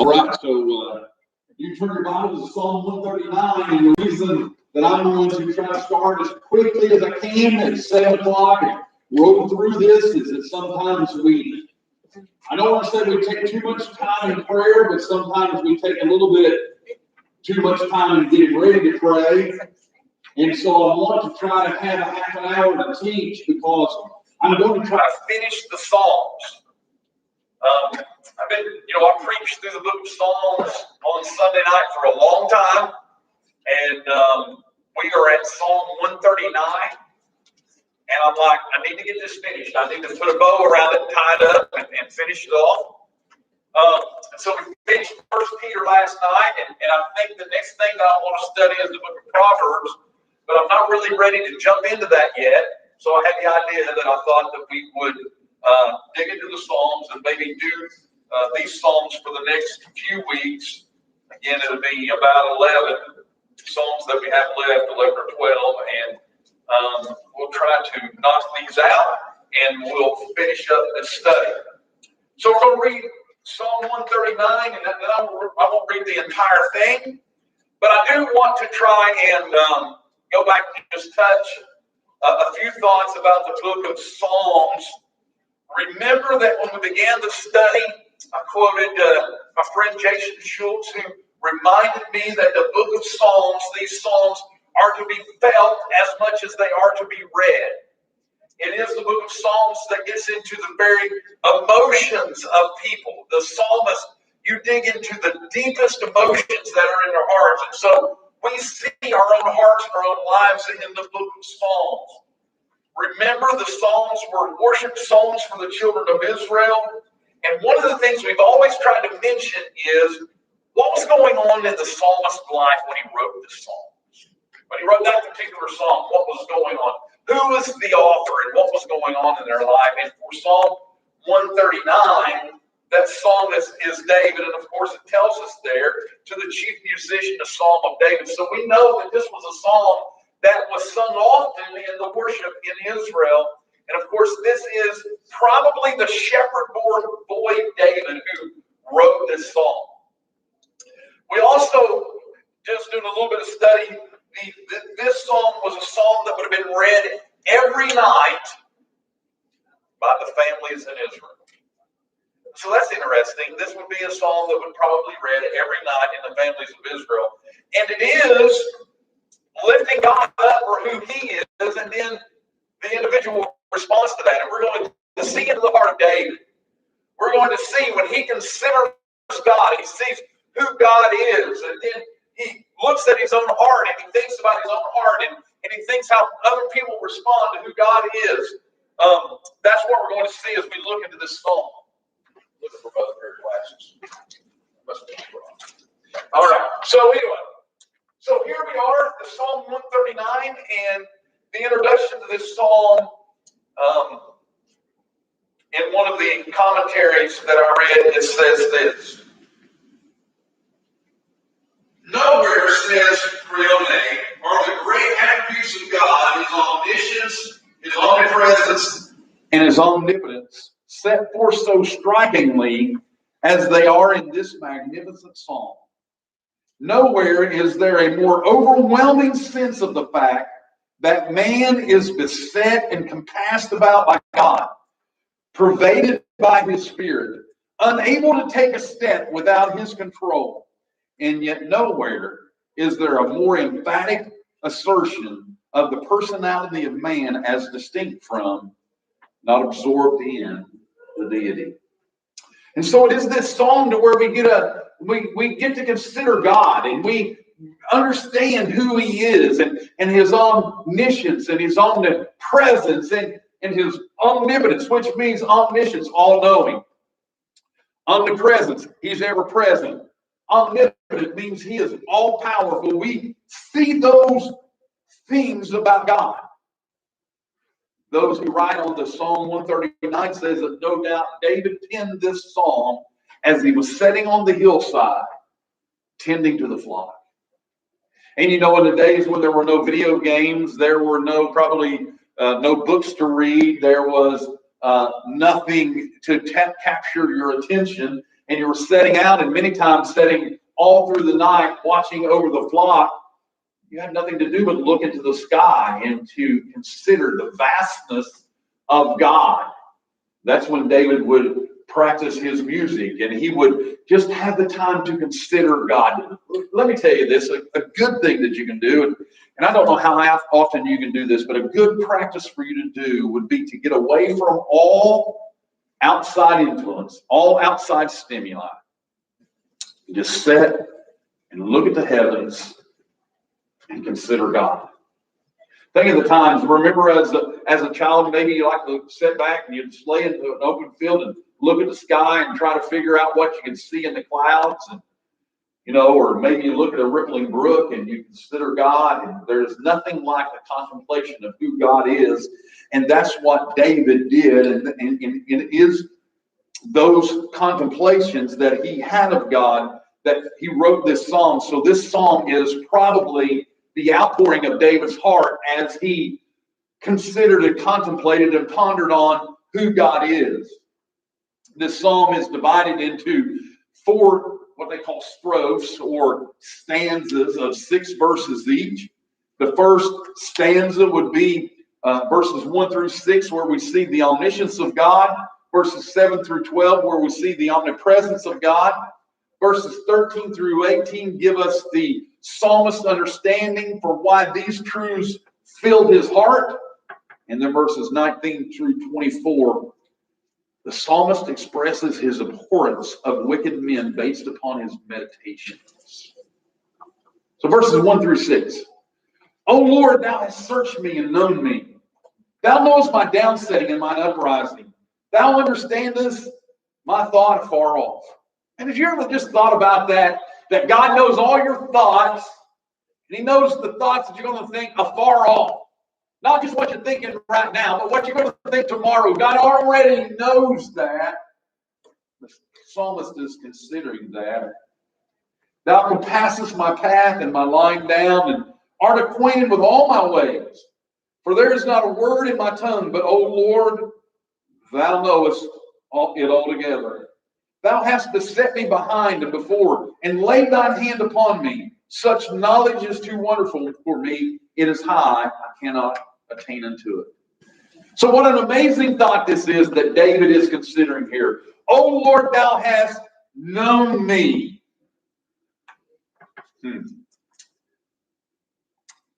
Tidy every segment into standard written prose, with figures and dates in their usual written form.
All right, so you turn your Bible to Psalm 139, and the reason that I'm going to try to start as quickly as I can at 7 o'clock and roll through this is that sometimes I don't want to say we take too much time in prayer, but sometimes we take a little bit too much time in getting ready to pray. And so I want to try to have a half an hour to teach because I'm going to try to finish the Psalms. I preached through the book of Psalms on Sunday night for a long time, and we are at Psalm 139, and I'm like, I need to get this finished. I need to put a bow around it, tie it up, and finish it off. So we finished 1 Peter last night, and I think the next thing that I want to study is the book of Proverbs, but I'm not really ready to jump into that yet. So I had the idea that I thought that we would dig into the Psalms and maybe do these Psalms for the next few weeks. Again, it'll be about 11 Psalms that we have left, 11 or 12, and we'll try to knock these out, and we'll finish up this study. So we're going to read Psalm 139, and then I won't read the entire thing, but I do want to try and go back and just touch a few thoughts about the book of Psalms. Remember that when we began the study, I quoted my friend Jason Schultz, who reminded me that the book of Psalms, these Psalms, are to be felt as much as they are to be read. It is the book of Psalms that gets into the very emotions of people. The psalmist, you dig into the deepest emotions that are in their hearts. And so we see our own hearts and our own lives in the book of Psalms. Remember, the Psalms were worship songs for the children of Israel. And one of the things we've always tried to mention is what was going on in the psalmist's life when he wrote this psalm. When he wrote that particular psalm, what was going on? Who was the author and what was going on in their life? And for Psalm 139, that psalmist is David. And of course, it tells us there to the chief musician, a psalm of David. So we know that this was a psalm that was sung often in the worship in Israel. And of course, this is probably the shepherd-born boy David who wrote this psalm. We also, just doing a little bit of study, this psalm was a psalm that would have been read every night by the families in Israel. So that's interesting. This would be a psalm that would probably be read every night in the families of Israel. And it is lifting God up for who he is, and then the individual response to that. And we're going to see into the heart of David. We're going to see when he considers God, he sees who God is, and then he looks at his own heart, and he thinks about his own heart, and he thinks how other people respond to who God is. That's what we're going to see as we look into this psalm. Looking for both pair of glasses. Must be wrong. All right. So anyway, so here we are, the Psalm 139, and the introduction to this psalm. In one of the commentaries that I read, it says this. Nowhere, says Creone, are the great attributes of God, his omniscience, his omnipresence, and his omnipotence set forth so strikingly as they are in this magnificent psalm. Nowhere is there a more overwhelming sense of the fact that man is beset and compassed about by God, pervaded by his spirit, unable to take a step without his control. And yet nowhere is there a more emphatic assertion of the personality of man as distinct from, not absorbed in, the deity. And so it is this psalm to where we get to consider God, and we understand who he is, and his omniscience and his omnipresence and his omnipotence, which means omniscience, all-knowing. Omnipresence, he's ever present. Omnipotent means he is all-powerful. We see those things about God. Those who write on the Psalm 139 says that no doubt David penned this psalm as he was sitting on the hillside tending to the flock. And you know, in the days when there were no video games, there were probably no books to read, there was nothing to capture your attention. and you were setting out, and many times setting all through the night, watching over the flock, you had nothing to do but look into the sky and to consider the vastness of God. That's when David would practice his music, and he would just have the time to consider God. Let me tell you this, a good thing that you can do, and I don't know how often you can do this, but a good practice for you to do would be to get away from all outside influence, all outside stimuli. You just sit and look at the heavens and consider God. Think of the times, remember as a child, maybe you like to sit back and you'd lay into an open field and look at the sky and try to figure out what you can see in the clouds, and or maybe you look at a rippling brook and you consider God, and there's nothing like the contemplation of who God is, and that's what David did, and it is those contemplations that he had of God that he wrote this psalm. So this psalm is probably the outpouring of David's heart as he considered and contemplated and pondered on who God is. This psalm is divided into 4 what they call strophes or stanzas of 6 verses each. The first stanza would be verses 1 through 6, where we see the omniscience of God. Verses 7 through 12, where we see the omnipresence of God. Verses 13 through 18 give us the psalmist's understanding for why these truths filled his heart. And then verses 19 through 24, the psalmist expresses his abhorrence of wicked men based upon his meditations. So verses 1 through 6. O Lord, thou hast searched me and known me. Thou knowest my downsetting and mine uprising. Thou understandest my thought afar off. And have you ever just thought about that God knows all your thoughts, and he knows the thoughts that you're going to think afar off? Not just what you're thinking right now, but what you're going to think tomorrow. God already knows that. The psalmist is considering that. Thou compassest my path and my lying down, and art acquainted with all my ways. For there is not a word in my tongue, but, O Lord, thou knowest it altogether. Thou hast beset me behind and before, and laid thine hand upon me. Such knowledge is too wonderful for me. It is high, I cannot attain unto it. So what an amazing thought this is that David is considering here. O Lord, thou hast known me.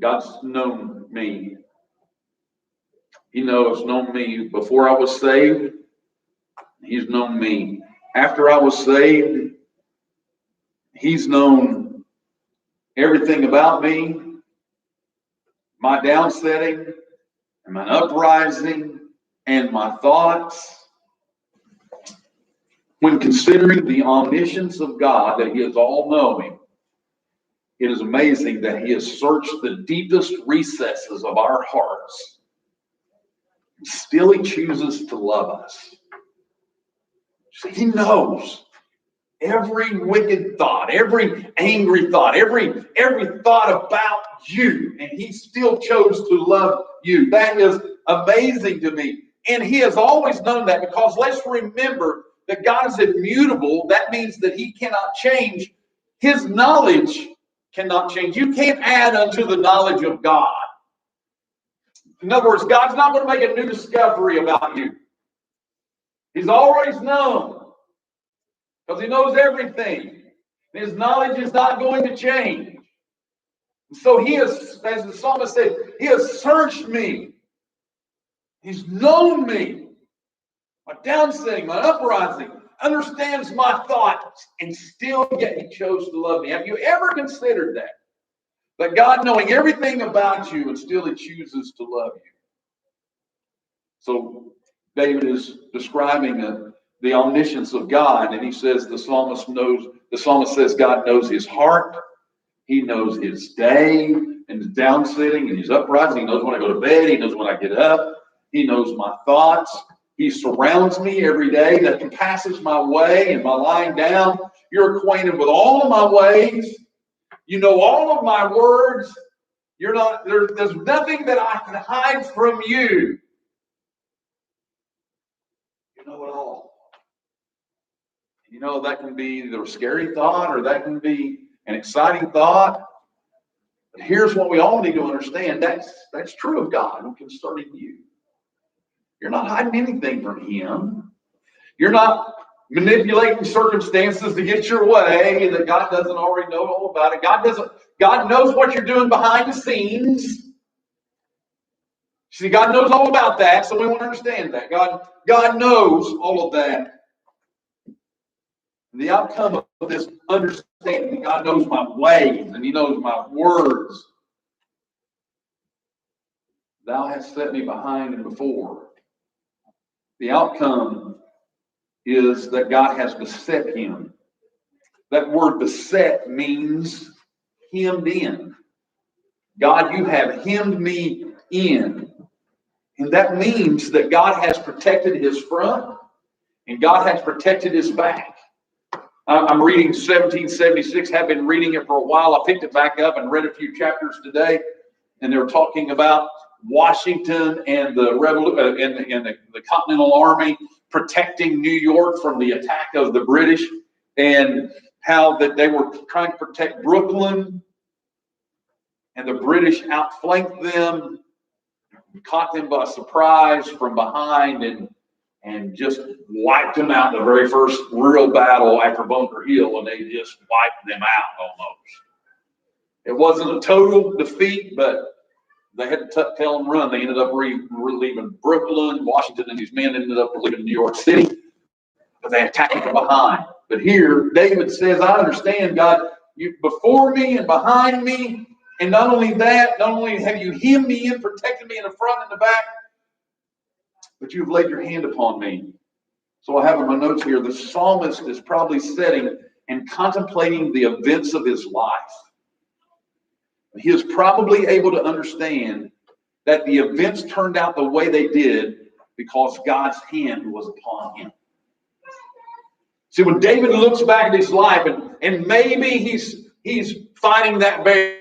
God's known me. He known me before I was saved. He's known me after I was saved. He's known everything about me, my downsetting, and my uprising, and my thoughts. When considering the omniscience of God, that he is all-knowing, it is amazing that he has searched the deepest recesses of our hearts. And still he chooses to love us. See, he knows every wicked thought, every angry thought, every thought about you, and he still chose to love you. That is amazing to me. And he has always known that, because let's remember that God is immutable. That means that he cannot change. His knowledge cannot change. You can't add unto the knowledge of God. In other words, God's not going to make a new discovery about you. He's always known, because he knows everything. His knowledge is not going to change. So he has, as the psalmist said, he has searched me. He's known me. My downsetting, my uprising, understands my thoughts, and still yet he chose to love me. Have you ever considered that? That God, knowing everything about you, and still he chooses to love you. So David is describing the omniscience of God, and he says the psalmist says God knows his heart, he knows his day, and his downsitting, and his uprising. He knows when I go to bed, he knows when I get up, he knows my thoughts. He surrounds me every day, that compasses my way and my lying down. You're acquainted with all of my ways. You know all of my words. There's nothing that I can hide from you. You know it all. You know, that can be either a scary thought or that can be an exciting thought. But here's what we all need to understand. That's true of God concerning you. You're not hiding anything from Him. You're not manipulating circumstances to get your way that God doesn't already know all about it. God knows what you're doing behind the scenes. See, God knows all about that, so we want to understand that. God knows all of that. And the outcome of this understanding, God knows my ways and He knows my words. Thou hast set me behind and before. The outcome is that God has beset him. That word beset means hemmed in. God, you have hemmed me in. And that means that God has protected his front and God has protected his back. I'm reading 1776, have been reading it for a while. I picked it back up and read a few chapters today, and they were talking about Washington and the Continental Army protecting New York from the attack of the British, and how that they were trying to protect Brooklyn, and the British outflanked them, caught them by surprise from behind, and just wiped them out in the very first real battle after Bunker Hill, and they just wiped them out almost. It wasn't a total defeat, but they had to tell them run. They ended up leaving Brooklyn. Washington and his men ended up leaving New York City, but they attacked from behind. But here, David says, I understand, God, you before me and behind me, and not only that, not only have you hemmed me in, protected me in the front and the back, but you've laid your hand upon me. So I have in my notes here, the psalmist is probably sitting and contemplating the events of his life. He is probably able to understand that the events turned out the way they did because God's hand was upon him. See, when David looks back at his life, and maybe he's fighting that bear,